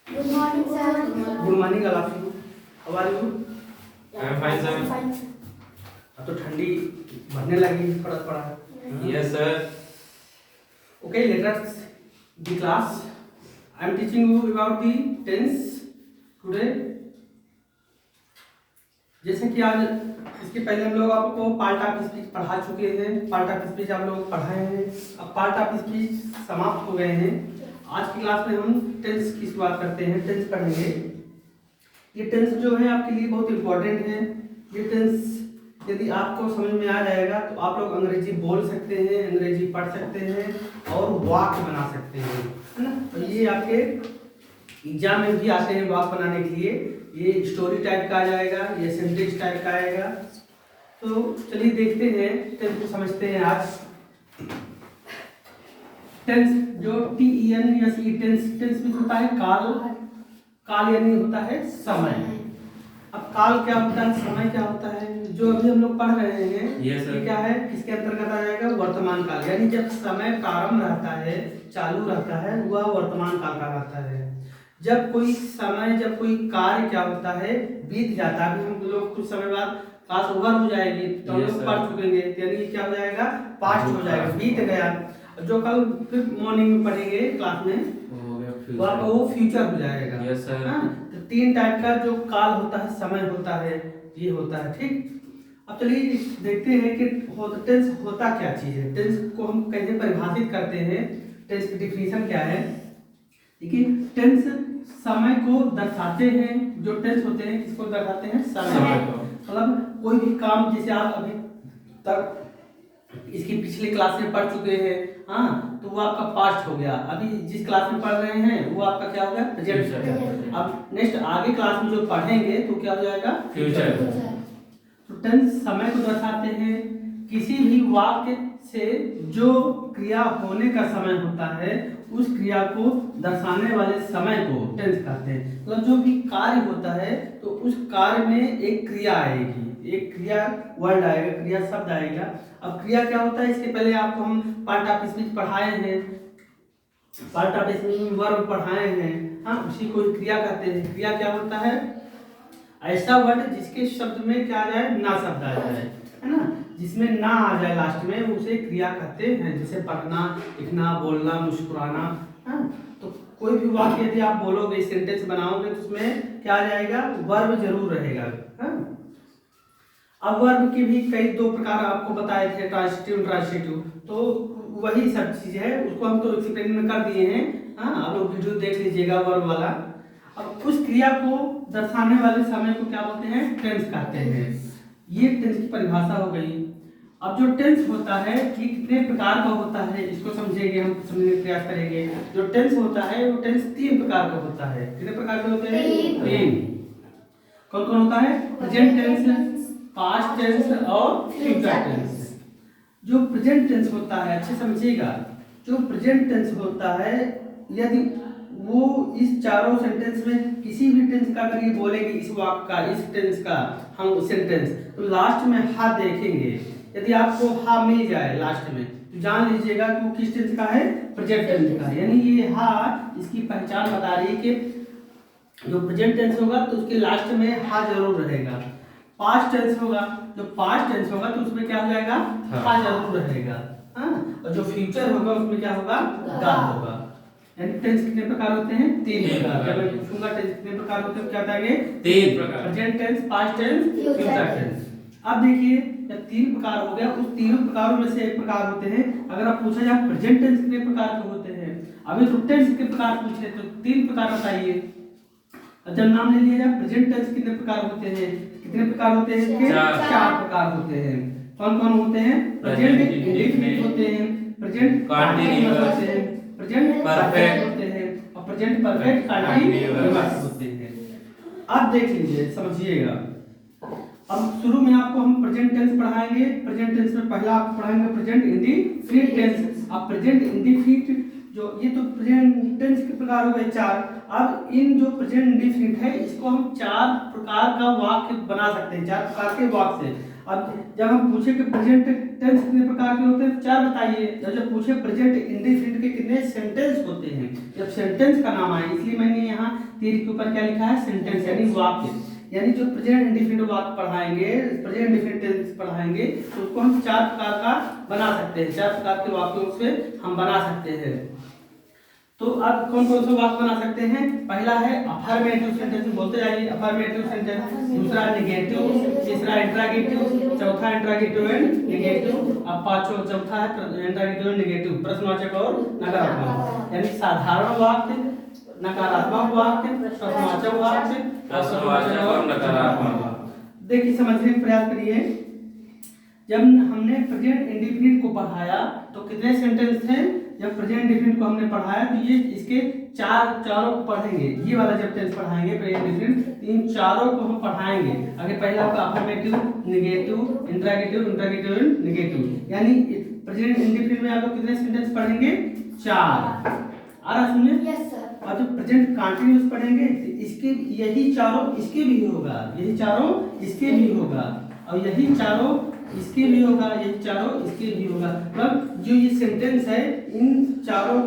Good morning, sir. Good morning all of you. How are you? I am fine, sir. Fine, sir. अब तो ठंडी बढ़ने लगी थोड़ा थोड़ा। Yes, sir. Okay, let us the class. I am teaching you about the tense today. जैसे कि आज इसके पहले हम लोग आपको पार्ट ऑफ स्पीच पढ़ा चुके हैं। पार्ट ऑफ स्पीच आप लोग पढ़ाए हैं। अब पार्ट ऑफ स्पीच समाप्त हो गए हैं। आज की क्लास में हम टेंस की शुरुआत करते हैं। टेंस पढ़ेंगे। ये टेंस जो है आपके लिए बहुत इम्पोर्टेंट है। ये टेंस यदि आपको समझ में आ जाएगा तो आप लोग अंग्रेजी बोल सकते हैं, अंग्रेजी पढ़ सकते हैं और वाक्य बना सकते हैं, है ना। तो ये आपके एग्जाम में भी आते हैं वाक्य बनाने के लिए। ये स्टोरी टाइप का आ जाएगा, ये सेंटेंस टाइप का आएगा। तो चलिए देखते हैं, टेंस को समझते हैं आज। टेंस जो TENS टेंस में होता है काल। काल यानी होता है समय। अब काल क्या होता है, समय क्या होता है, जो अभी हम लोग पढ़ रहे हैं Yes, sir. ये क्या है, किसके अंतर्गत आ जाएगा? वर्तमान काल। यानी जब समय प्रारंभ रहता है, चालू रहता है, वह वर्तमान काल का रहता है। जब कोई समय, जब कोई कार्य क्या होता है, बीत जाता है। अभी हम लोग कुछ समय बाद क्लास ओवर हो जाएगी तो हम Yes, लोग sir. पढ़ चुकेंगे, यानी ये क्या हो जाएगा? पास्ट हो जाएगा, बीत गया। जो कल फिर मॉर्निंग में पढ़ेंगे क्लास में तो आपका वो फ्यूचर हो जाएगा। Yes, sir. हाँ, तो तीन टाइप का जो काल होता है, समय होता है, ये होता है। ठीक, अब चलिए देखते हैं कि टेंस होता क्या चीज है। टेंस को हम कैसे परिभाषित करते हैं, टेंस की डिफिनीशन क्या है। देखिए, टेंस समय को दर्शाते हैं। जो टेंस होते हैं किसको दर्शाते हैं? समय को। मतलब कोई भी काम, जैसे आप अभी तक इसकी पिछली क्लास में पढ़ चुके हैं, हाँ, तो वो आपका पास्ट हो गया। अभी जिस क्लास में पढ़ रहे हैं वो आपका क्या हो गया? प्रेजेंट हो गया। अब नेक्स्ट आगे क्लास में जो पढ़ेंगे तो क्या हो जाएगा? फ्यूचर। तो टेंस समय को दर्शाते हैं। किसी भी वाक्य से जो क्रिया होने का समय होता है, उस क्रिया को दर्शाने वाले समय को टेंस कहते हैं। मतलब जो भी कार्य होता है तो उस कार्य में एक क्रिया आएगी, एक क्रिया वर्ड आएगा, क्रिया शब्द आएगा। अब क्रिया क्या होता है, इसके पहले आपको हम पार्ट ऑफ स्पीच पढ़ाए हैं, पार्ट ऑफ स्पीच में वर्ब पढ़ाए हैं, हाँ, उसी को क्रिया कहते हैं। क्रिया क्या होता है? ऐसा वर्ड जिसके शब्द में क्या आ जाए? ना शब्द आ जाए, है ना, जिसमें ना आ जाए लास्ट में, उसे क्रिया कहते हैं। जैसे पढ़ना, लिखना, बोलना, मुस्कुराना, हाँ। तो कोई भी वाक्य यदि आप बोलोगे, सेंटेंस बनाओगे तो उसमें क्या आ जाएगा? वर्ब जरूर रहेगा, हाँ। अब वर्ब की भी कई दो प्रकार आपको बताए थे, ट्रांसिटिव, ट्रांसिटिव। तो वही सब चीज है, उसको हम तो एक्सप्लेन में कर दिए हैं, हाँ। आप लोग वीडियो देख लीजिएगा वर्ब वाला। अब उस क्रिया को दर्शाने वाले समय को क्या बोलते हैं? टेंस कहते हैं। ये टेंस की परिभाषा हो गई। अब जो टेंस होता है ये कितने प्रकार का होता है, इसको समझेंगे, हम समझने का प्रयास करेंगे। जो टेंस होता है वो टेंस तीन प्रकार का होता है। कितने प्रकार के होते हैं? तीन। कौन कौन होता है? प्रेजेंट टेंस, पास्ट टेंस और फ्यूचर टेंस। जो प्रेजेंट टेंस होता है, अच्छे समझिएगा, जो प्रेजेंट टेंस होता है, यदि वो इस चारों सेंटेंस में किसी भी टेंस का अगर ये बोलेंगे, इस वाक्य का, इस टेंस का हम सेंटेंस, तो लास्ट में हा देखेंगे। यदि आपको हा मिल जाए लास्ट में तो जान लीजिएगा कि वो किस टेंस का है? प्रेजेंट टेंस का। यानी ये हा इसकी पहचान बता रही है कि जो प्रेजेंट टेंस होगा तो उसके लास्ट में हा जरूर रहेगा। पास्ट टेंस होगा, जो पास्ट टेंस होगा तो उसमें क्या हो जाएगा? हा जरूर रहेगा, हाँ। और जो फ्यूचर होगा उसमें क्या होगा? गा होगा। यानी टेंस कितने प्रकार होते हैं? तीन प्रकार। जब मैं पूछूंगा टेंस कितने प्रकार होते हैं, क्या बताएंगे? तीन प्रकार। Present tense, past tense, future tense. अब देखिए, जब तीन प्रकार हो गया, उस तीनों प्रकारों में से एक प्रकार होते हैं। अगर आप पूछा जाए प्रेजेंट टेंस कितने प्रकार के होते हैं, अभी तो टेंस के प्रकार पूछे तो तीन प्रकार बताइए। जब नाम ले लिया जाए, प्रेजेंट टेंस कितने प्रकार होते हैं? कितने प्रकार होते हैं इसके? चार प्रकार होते हैं। कौन कौन होते हैं? प्रेजेंट इंडेफिनिट होते हैं, प्रेजेंट कंटीन्यूअस होते हैं, प्रेजेंट परफेक्ट होते हैं और प्रेजेंट परफेक्ट कंटीन्यूअस होते हैं। अब देख लीजिए, समझिएगा। अब शुरू में आपको हम प्रेजेंट टेंस पढ़ाएंगे। प्रेजेंट टेंस में पहला आपको पढ़ाएंगे प्रेजेंट इंडेफिनिट टेंस। अब प्रेजेंट इंडेफिनिट जो, ये तो प्रेजेंट टेंस के प्रकार हो गए चार। अब इन जो प्रेजेंट इंडेफिनिट है, इसको हम चार प्रकार का वाक्य बना सकते हैं, चार प्रकार के वाक्य से। अब जब हम पूछे कि प्रेजेंट टेंस कितने प्रकार के होते हैं, 4 बताइए। जब पूछे प्रेजेंट इंडेफिनिट के कितने सेंटेंस होते हैं, जब सेंटेंस का नाम आए, इसलिए मैंने यहाँ तीर के ऊपर क्या लिखा है, सेंटेंस यानी वाक्य। यानी जो प्रेजेंट इंडेफिनिट वाक्य पढ़ाएंगे, प्रेजेंट इंडेफिनिट टेंस पढ़ाएंगे, तो उसको हम 4 प्रकार का बना सकते हैं, 4 प्रकार के वाक्यों से हम बना सकते हैं। तो अब कौन कौन से वाक्य बना सकते हैं? पहला है अफर्मेटिव सेंटेंस, बोलते जाइए अफर्मेटिव सेंटेंस, दूसरा नेगेटिव, तीसरा इंट्रोगेटिव, चौथा इंट्रोगेटिव एंड नेगेटिव, अब पांचवा चौथा है इंट्रोगेटिव एंड नेगेटिव, प्रश्नवाचक और नकारात्मक। यानी साधारण वाक्य, नकारात्मक वाक्य, प्रश्नवाचक वाक्य, प्रश्नवाचक और नकारात्मक। देखिए समझने का प्रयास करिए। जब हमने प्रेजेंट इंडेफिनिट को पढ़ाया तो कितने सेंटेंस थे? जब प्रेजेंट इंडेफिनिट को हमने पढ़ाया तो ये इसके चारों को पढ़ेंगे। ये वाला जब टेंस पढ़ाएंगे प्रेजेंट इंडेफिनिट, इन चारों को हम पढ़ाएंगे। अगर पहला आपका affirmative, negative, interrogative, interrogative and negative, यानी प्रेजेंट इंडेफिनिट में आप लोग कितने सेंटेंस पढ़ेंगे? 4। आ रहा सुनिए। Yes sir. और जब प्रेजेंट कंटीन्यूअस पढ़ेंगे तो इसके यही चारों इसके भी होगा, यही चारों इसके भी होगा, और यही चारों इसके भी होगा, यही चारों इसके भी होगा। मतलब जो ये सेंटेंस है, इन चारों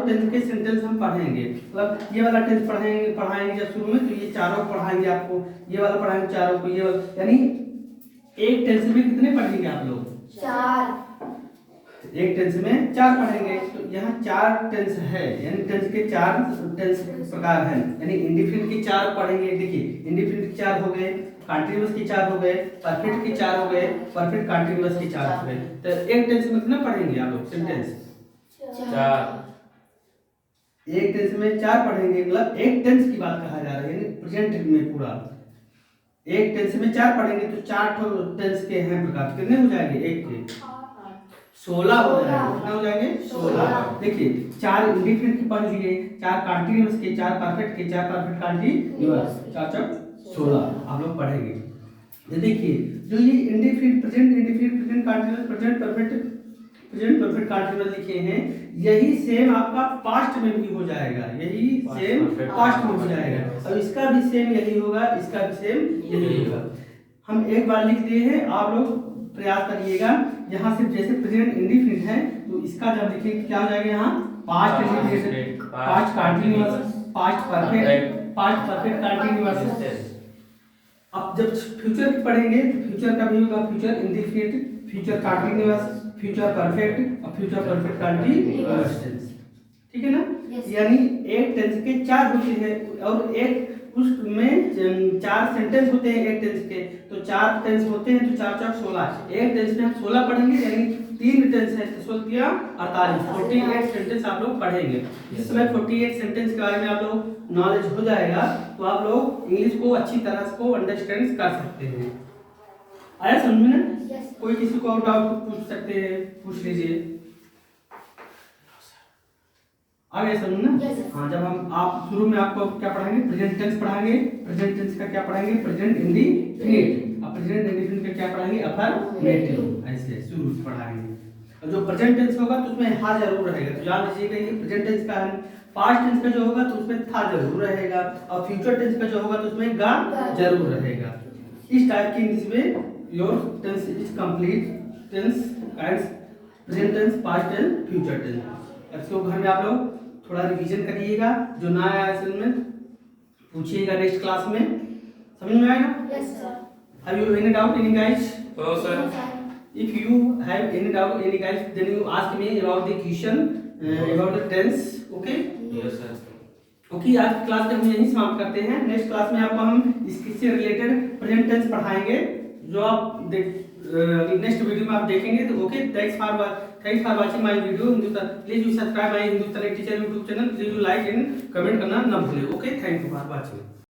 टेंस के सेंटेंस हम पढ़ेंगे। मतलब ये वाला टेंस पढ़ाएंगे जब शुरू में, तो ये चारों पढ़ाएंगे आपको, ये वाला पढ़ाएंगे चारों को, ये वाला, यानी एक टेंस में कितने पढ़ेंगे आप लोग? 4। एक टेंस में 4 पढ़ेंगे। तो यहाँ 4 टेंस है, यानी टेंस के 4 टेंस प्रकार हैं। यानी इंडेफिनिट के 4 पढ़ेंगे। देखिए इंडेफिनिट के 4 हो गए, कंटीन्यूअस के 4 हो गए, परफेक्ट के 4 हो गए, परफेक्ट कंटीन्यूअस के 4 हो गए। तो एक टेंस में कितना पढ़ेंगे आप लोग सेंटेंस? 4। एक टेंस में 4 पढ़ेंगे, मतलब एक टेंस की बात कहा जा रहा है, यानी प्रेजेंट में पूरा एक टेंस में 4 पढ़ेंगे तो 4 टेंस के हैं प्रकार। कितने हो जाएंगे? एक के 16 हो जाएंगे। कितना हो जाएंगे? 16। देखिए 4 इंडेफिनिट के पढ़ लिए, 4 कंटीन्यूअस के, 4 परफेक्ट के, 4 परफेक्ट कंटीन्यूअस, 4 16 आप लोग पढ़ेंगे। ये देखिए जो ये indefinite, present indefinite, present continuous, present perfect continuous लिखे हैं, यही सेम आपका पास्ट में भी हो जाएगा, यही सेम पास्ट में हो जाएगा, और इसका भी सेम यही होगा, इसका भी सेम यही होगा। हम एक बार लिख दिए हैं, आप लोग प्रयास करिएगा। यहाँ से जैसे प्रेजेंट इंडेफिनिट है तो इसका जब लिखेंगे क्या हो जाएगा? यहाँ past indefinite, past continuous, past perfect continuous. अब जब फ्यूचर पढ़ेंगे तो फ्यूचर का भी होगा future indefinite, future continuous, future perfect और फ्यूचर परफेक्ट कंटीन्यूअस टेंस। ठीक है ना? यानी एक टेंस के 4 होते हैं, और एक उसमें 4 सेंटेंस होते हैं एक टेंस के, तो 4 टेंस होते हैं तो 4 4 16। एक टेंस में हम 16 पढ़ेंगे, यानी 3 टेंस है, 16 48, 48 सेंटेंस आप लोग पढ़ेंगे। जिस समय 48 सेंटेंस के बारे में आप लोग नॉलेज हो जाएगा तो आप लोग इंग्लिश को अच्छी तरह से को अंडरस्टैंड कर सकते हैं। आया समझ में ना? कोई किसी को और डाउट पूछ सकते हैं, पूछ लीजिए। आ गया समझ ना? हाँ, जब हम आप शुरू में आपको क्या पढ़ाएंगे? प्रेजेंट टेंस पढ़ाएंगे। प्रेजेंट टेंस का क्या पढ़ाएंगे? Present indefinite. अब प्रेजेंट इंडेफिनिट का क्या पढ़ाएंगे? अफर्मेटिव। ऐसे शुरू से पढ़ाएंगे। और जो प्रेजेंट टेंस होगा तो उसमें हा जरूर रहेगा, तो जान लीजिएगा ये प्रेजेंट टेंस का है। पास्ट टेंस का जो होगा तो उसमें था जरूर रहेगा, और फ्यूचर टेंस का जो होगा तो उसमें गा जरूर रहेगा। इस टाइप की इंग्लिश में your tense is complete tense and present tense, past tense, future tense. इसको घर में आप लोग थोड़ा रिवीजन करिएगा, जो ना आया असल में पूछिएगा नेक्स्ट क्लास में। समझ में आएगा? Yes sir. Have you any doubt any guys? Oh, sir. If you have any doubt any guys, then you ask me about the question about the tense. Okay? Yes, sir. Okay, आज की class हम यहीं समाप्त करते हैं। Next class में आपको हम इससे रिलेटेड प्रेजेंट टेंस पढ़ाएंगे, जो आप नेक्स्ट वीडियो में आप देखेंगे। तो okay, thanks for watching my video. Please you subscribe my Hindustani teacher YouTube channel. Please you like and comment करना ना भूलें। Okay, thank you for watching.